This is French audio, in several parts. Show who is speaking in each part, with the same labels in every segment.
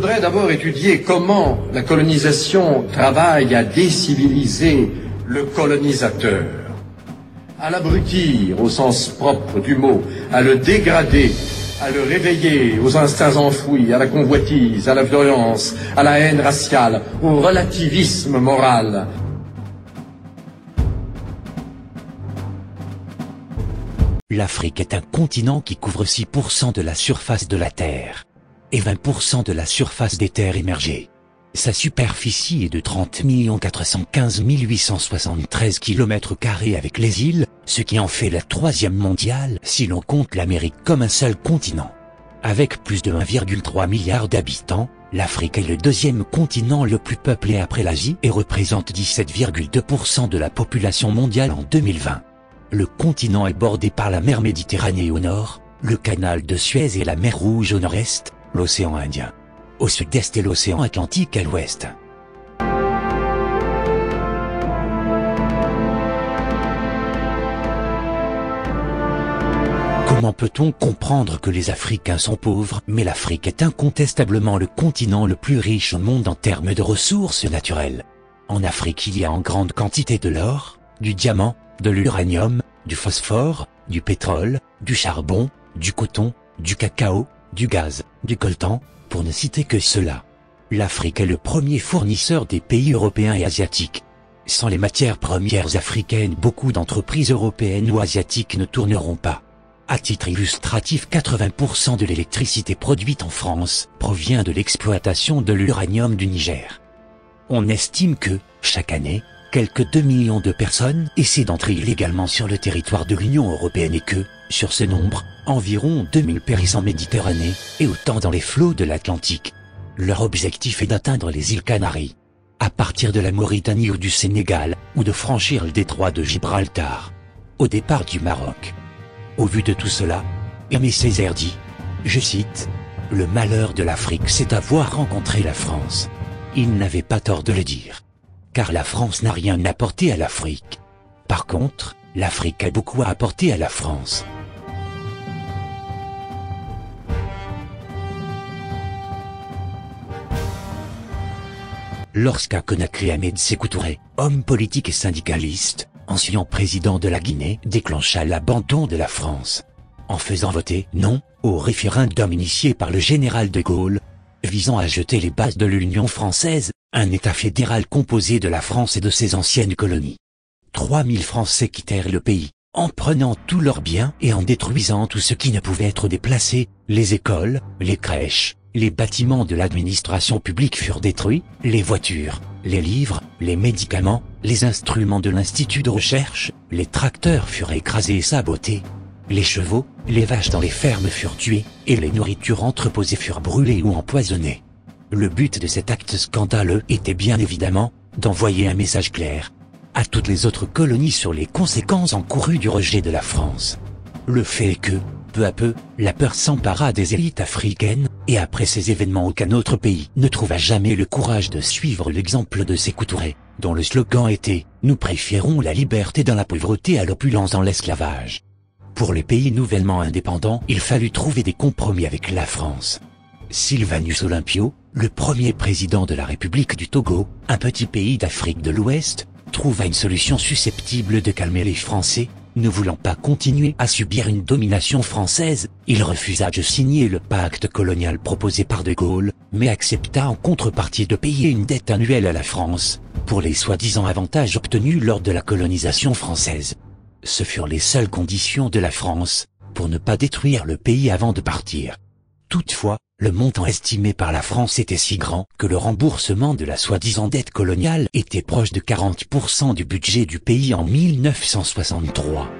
Speaker 1: faudrait d'abord étudier comment la colonisation travaille à déciviliser le colonisateur, à l'abrutir au sens propre du mot, à le dégrader, à le réveiller aux instincts enfouis, à la convoitise, à la violence, à la haine raciale, au relativisme moral.
Speaker 2: L'Afrique est un continent qui couvre 6% de la surface de la Terre et 20% de la surface des terres émergées. Sa superficie est de 30 415 873 km² avec les îles, ce qui en fait la 3e mondiale si l'on compte l'Amérique comme un seul continent. Avec plus de 1,3 milliard d'habitants, l'Afrique est le 2e continent le plus peuplé après l'Asie et représente 17,2% de la population mondiale en 2020. Le continent est bordé par la mer Méditerranée au nord, le canal de Suez et la mer Rouge au nord-est, l'océan Indien au sud-est et l'océan Atlantique à l'ouest. Comment peut-on comprendre que les Africains sont pauvres? Mais l'Afrique est incontestablement le continent le plus riche au monde en termes de ressources naturelles. En Afrique, il y a en grande quantité de l'or, du diamant, de l'uranium, du phosphore, du pétrole, du charbon, du coton, du cacao, du gaz, du coltan, pour ne citer que cela. L'Afrique est le premier fournisseur des pays européens et asiatiques. Sans les matières premières africaines, beaucoup d'entreprises européennes ou asiatiques ne tourneront pas. À titre illustratif, 80% de l'électricité produite en France provient de l'exploitation de l'uranium du Niger. On estime que, chaque année, quelques 2 millions de personnes essaient d'entrer illégalement sur le territoire de l'Union européenne et que, sur ce nombre, environ 2000 périssent en Méditerranée et autant dans les flots de l'Atlantique. Leur objectif est d'atteindre les îles Canaries, à partir de la Mauritanie ou du Sénégal, ou de franchir le détroit de Gibraltar, au départ du Maroc. Au vu de tout cela, Aimé Césaire dit, je cite, « Le malheur de l'Afrique, c'est d'avoir rencontré la France. » Il n'avait pas tort de le dire, car la France n'a rien apporté à l'Afrique. Par contre, l'Afrique a beaucoup à apporter à la France. Lorsqu'à Conakry, Ahmed Sékou Touré, homme politique et syndicaliste, ancien président de la Guinée, déclencha l'abandon de la France, en faisant voter non au référendum initié par le général de Gaulle, visant à jeter les bases de l'Union française, un État fédéral composé de la France et de ses anciennes colonies. 3000 Français quittèrent le pays, en prenant tous leurs biens et en détruisant tout ce qui ne pouvait être déplacé. Les écoles, les crèches, les bâtiments de l'administration publique furent détruits, les voitures, les livres, les médicaments, les instruments de l'institut de recherche, les tracteurs furent écrasés et sabotés. Les chevaux, les vaches dans les fermes furent tués, et les nourritures entreposées furent brûlées ou empoisonnées. Le but de cet acte scandaleux était bien évidemment d'envoyer un message clair à toutes les autres colonies sur les conséquences encourues du rejet de la France. Le fait est que, peu à peu, la peur s'empara des élites africaines, et après ces événements aucun autre pays ne trouva jamais le courage de suivre l'exemple de Sékou Touré, dont le slogan était « Nous préférons la liberté dans la pauvreté à l'opulence dans l'esclavage ». Pour les pays nouvellement indépendants, il fallut trouver des compromis avec la France. Sylvanus Olympio, le premier président de la République du Togo, un petit pays d'Afrique de l'Ouest, trouva une solution susceptible de calmer les Français. Ne voulant pas continuer à subir une domination française, il refusa de signer le pacte colonial proposé par de Gaulle, mais accepta en contrepartie de payer une dette annuelle à la France, pour les soi-disant avantages obtenus lors de la colonisation française. Ce furent les seules conditions de la France, pour ne pas détruire le pays avant de partir. Toutefois, le montant estimé par la France était si grand que le remboursement de la soi-disant dette coloniale était proche de 40% du budget du pays en 1963.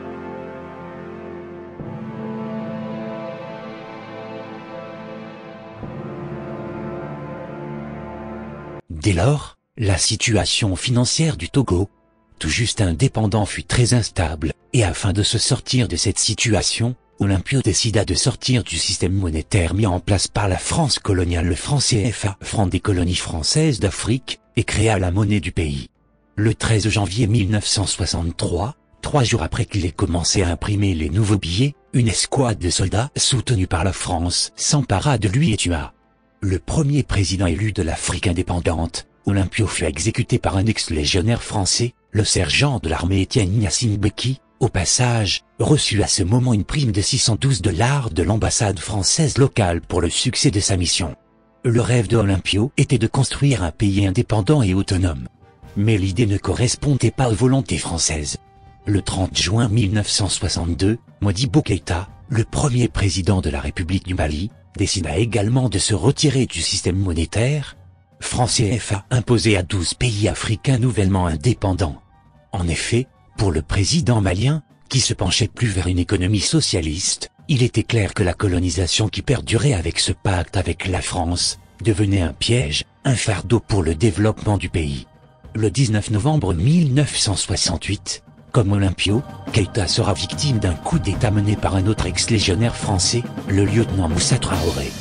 Speaker 2: Dès lors, la situation financière du Togo, tout juste indépendant, fut très instable, et afin de se sortir de cette situation, Olympio décida de sortir du système monétaire mis en place par la France coloniale, le franc CFA, franc des colonies françaises d'Afrique, et créa la monnaie du pays. Le 13 janvier 1963, 3 jours après qu'il ait commencé à imprimer les nouveaux billets, une escouade de soldats soutenus par la France s'empara de lui et tua Le premier président élu de l'Afrique indépendante, Olympio, fut exécuté par un ex-légionnaire français, le sergent de l'armée Étienne Gnassingbé Beki, au passage, reçut à ce moment une prime de 612 $ de l'ambassade française locale pour le succès de sa mission. Le rêve de Olympio était de construire un pays indépendant et autonome. Mais l'idée ne correspondait pas aux volontés françaises. Le 30 juin 1962, Modibo Keïta, le premier président de la République du Mali, décida également de se retirer du système monétaire, franc CFA imposé à 12 pays africains nouvellement indépendants. En effet, pour le président malien, qui se penchait plus vers une économie socialiste, il était clair que la colonisation qui perdurait avec ce pacte avec la France devenait un piège, un fardeau pour le développement du pays. Le 19 novembre 1968, comme Olympio, Keïta sera victime d'un coup d'État mené par un autre ex-légionnaire français, le lieutenant Moussa Traoré.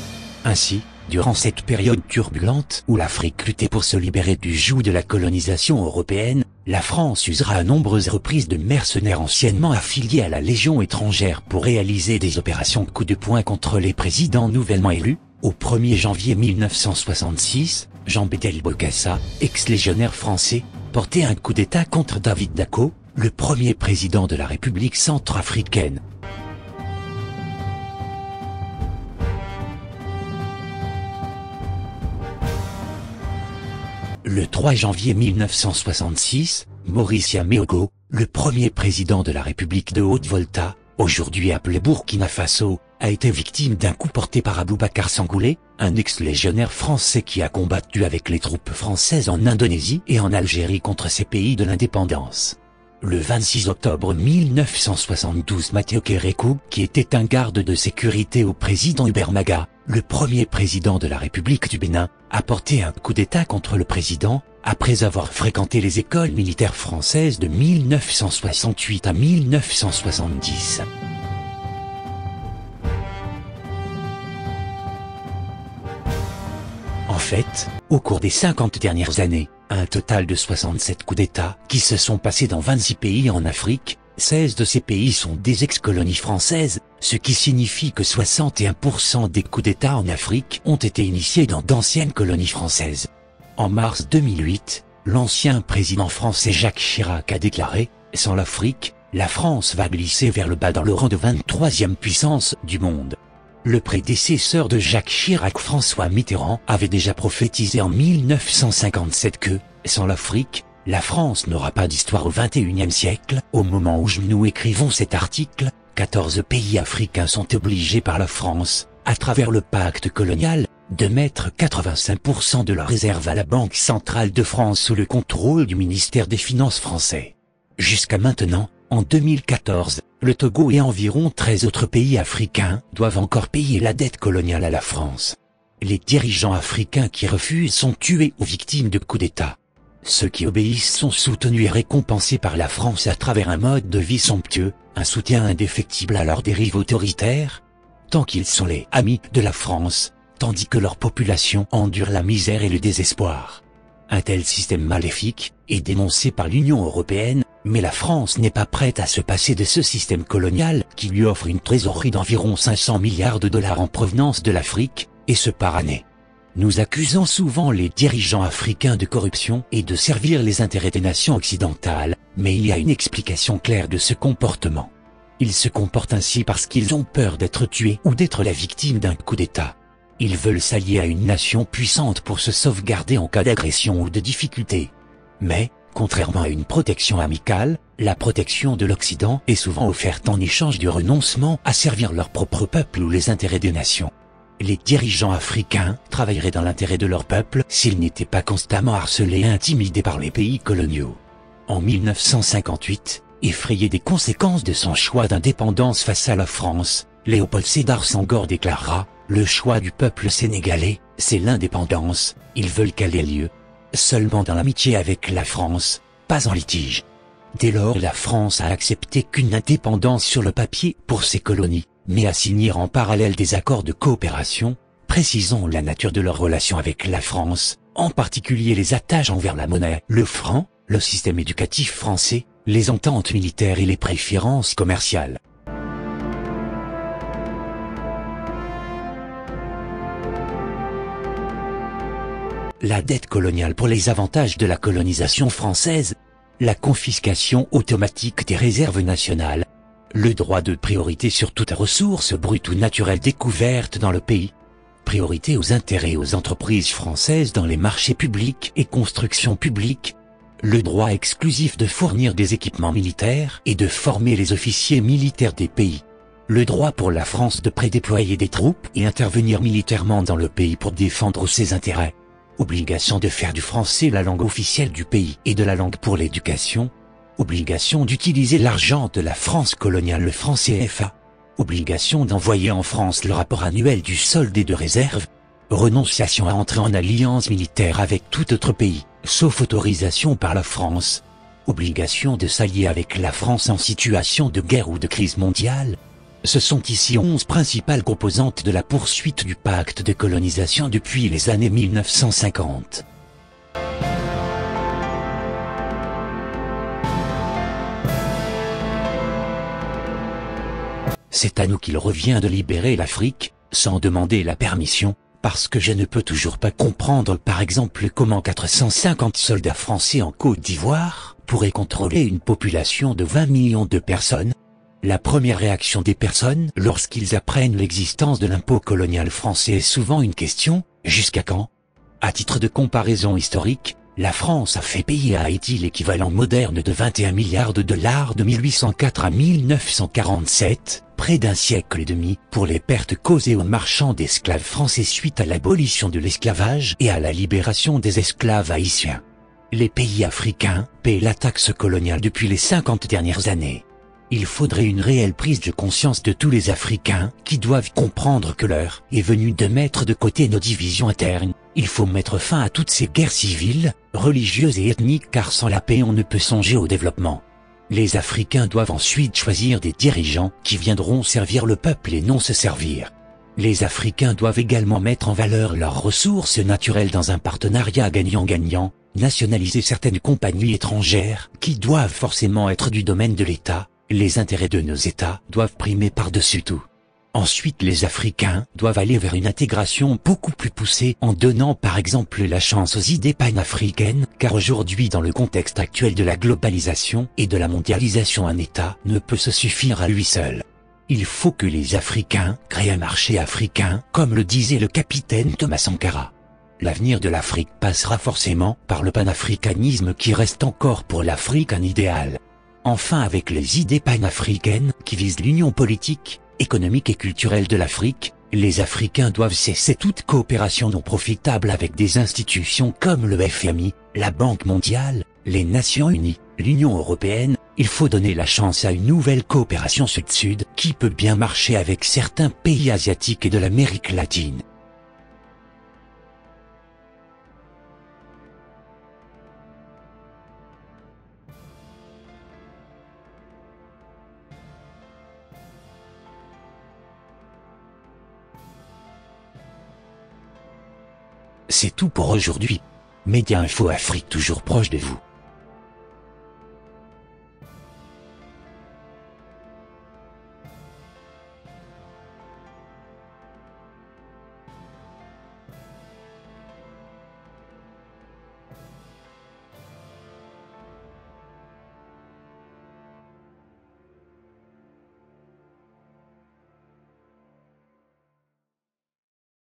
Speaker 2: Ainsi, durant cette période turbulente où l'Afrique luttait pour se libérer du joug de la colonisation européenne, la France usera à nombreuses reprises de mercenaires anciennement affiliés à la Légion étrangère pour réaliser des opérations coup de poing contre les présidents nouvellement élus. Au 1er janvier 1966, Jean Bédel Bokassa, ex-légionnaire français, portait un coup d'État contre David Dacko, le premier président de la République centrafricaine. Le 3 janvier 1966, Maurice Yaméogo, le premier président de la République de Haute-Volta, aujourd'hui appelé Burkina Faso, a été victime d'un coup porté par Aboubacar Sangoulé, un ex-légionnaire français qui a combattu avec les troupes françaises en Indonésie et en Algérie contre ces pays de l'indépendance. Le 26 octobre 1972, Mathieu Kérékou, qui était un garde de sécurité au président Hubert Maga, le premier président de la République du Bénin, a porté un coup d'État contre le président, après avoir fréquenté les écoles militaires françaises de 1968 à 1970. En fait, au cours des 50 dernières années, un total de 67 coups d'État qui se sont passés dans 26 pays en Afrique, 16 de ces pays sont des ex-colonies françaises, ce qui signifie que 61% des coups d'État en Afrique ont été initiés dans d'anciennes colonies françaises. En mars 2008, l'ancien président français Jacques Chirac a déclaré « Sans l'Afrique, la France va glisser vers le bas dans le rang de 23e puissance du monde ». Le prédécesseur de Jacques Chirac, François Mitterrand, avait déjà prophétisé en 1957 que, sans l'Afrique, la France n'aura pas d'histoire au XXIe siècle. Au moment où nous écrivons cet article, 14 pays africains sont obligés par la France, à travers le pacte colonial, de mettre 85% de leurs réserves à la Banque centrale de France sous le contrôle du ministère des Finances français. Jusqu'à maintenant, en 2014, le Togo et environ 13 autres pays africains doivent encore payer la dette coloniale à la France. Les dirigeants africains qui refusent sont tués ou victimes de coups d'État. Ceux qui obéissent sont soutenus et récompensés par la France à travers un mode de vie somptueux, un soutien indéfectible à leurs dérives autoritaires, tant qu'ils sont les amis de la France, tandis que leur population endure la misère et le désespoir. Un tel système maléfique est dénoncé par l'Union européenne, mais la France n'est pas prête à se passer de ce système colonial qui lui offre une trésorerie d'environ 500 milliards de dollars en provenance de l'Afrique, et ce par année. Nous accusons souvent les dirigeants africains de corruption et de servir les intérêts des nations occidentales, mais il y a une explication claire de ce comportement. Ils se comportent ainsi parce qu'ils ont peur d'être tués ou d'être la victime d'un coup d'État. Ils veulent s'allier à une nation puissante pour se sauvegarder en cas d'agression ou de difficulté. Mais, contrairement à une protection amicale, la protection de l'Occident est souvent offerte en échange du renoncement à servir leur propre peuple ou les intérêts des nations. Les dirigeants africains travailleraient dans l'intérêt de leur peuple s'ils n'étaient pas constamment harcelés et intimidés par les pays coloniaux. En 1958, effrayé des conséquences de son choix d'indépendance face à la France, Léopold Sédar Senghor déclara « Le choix du peuple sénégalais, c'est l'indépendance, ils veulent qu'elle ait lieu. Seulement dans l'amitié avec la France, pas en litige. » Dès lors, la France a accepté qu'une indépendance sur le papier pour ses colonies, mais à signer en parallèle des accords de coopération, précisant la nature de leurs relations avec la France, en particulier les attaches envers la monnaie, le franc, le système éducatif français, les ententes militaires et les préférences commerciales. la dette coloniale pour les avantages de la colonisation française, la confiscation automatique des réserves nationales, le droit de priorité sur toute ressource brute ou naturelle découverte dans le pays, priorité aux intérêts aux entreprises françaises dans les marchés publics et constructions publiques, le droit exclusif de fournir des équipements militaires et de former les officiers militaires des pays, le droit pour la France de prédéployer des troupes et intervenir militairement dans le pays pour défendre ses intérêts, obligation de faire du français la langue officielle du pays et de la langue pour l'éducation, obligation d'utiliser l'argent de la France coloniale, le franc CFA, obligation d'envoyer en France le rapport annuel du solde et de réserve, renonciation à entrer en alliance militaire avec tout autre pays, sauf autorisation par la France, obligation de s'allier avec la France en situation de guerre ou de crise mondiale. Ce sont ici 11 principales composantes de la poursuite du pacte de colonisation depuis les années 1950. C'est à nous qu'il revient de libérer l'Afrique, sans demander la permission, parce que je ne peux toujours pas comprendre par exemple comment 450 soldats français en Côte d'Ivoire pourraient contrôler une population de 20 millions de personnes. La première réaction des personnes lorsqu'ils apprennent l'existence de l'impôt colonial français est souvent une question: jusqu'à quand? À titre de comparaison historique, la France a fait payer à Haïti l'équivalent moderne de 21 milliards de dollars de 1804 à 1947, près d'un siècle et demi, pour les pertes causées aux marchands d'esclaves français suite à l'abolition de l'esclavage et à la libération des esclaves haïtiens. Les pays africains paient la taxe coloniale depuis les 50 dernières années. Il faudrait une réelle prise de conscience de tous les Africains qui doivent comprendre que l'heure est venue de mettre de côté nos divisions internes. Il faut mettre fin à toutes ces guerres civiles, religieuses et ethniques, car sans la paix on ne peut songer au développement. Les Africains doivent ensuite choisir des dirigeants qui viendront servir le peuple et non se servir. Les Africains doivent également mettre en valeur leurs ressources naturelles dans un partenariat gagnant-gagnant, nationaliser certaines compagnies étrangères qui doivent forcément être du domaine de l'État. Les intérêts de nos États doivent primer par-dessus tout. Ensuite, les Africains doivent aller vers une intégration beaucoup plus poussée en donnant par exemple la chance aux idées panafricaines, car aujourd'hui dans le contexte actuel de la globalisation et de la mondialisation, un État ne peut se suffire à lui seul. Il faut que les Africains créent un marché africain, comme le disait le capitaine Thomas Sankara. L'avenir de l'Afrique passera forcément par le panafricanisme qui reste encore pour l'Afrique un idéal. Enfin, avec les idées panafricaines qui visent l'union politique, économique et culturelle de l'Afrique, les Africains doivent cesser toute coopération non profitable avec des institutions comme le FMI, la Banque mondiale, les Nations unies, l'Union européenne. Il faut donner la chance à une nouvelle coopération sud-sud qui peut bien marcher avec certains pays asiatiques et de l'Amérique latine. C'est tout pour aujourd'hui. Média Info Afrique toujours proche de vous.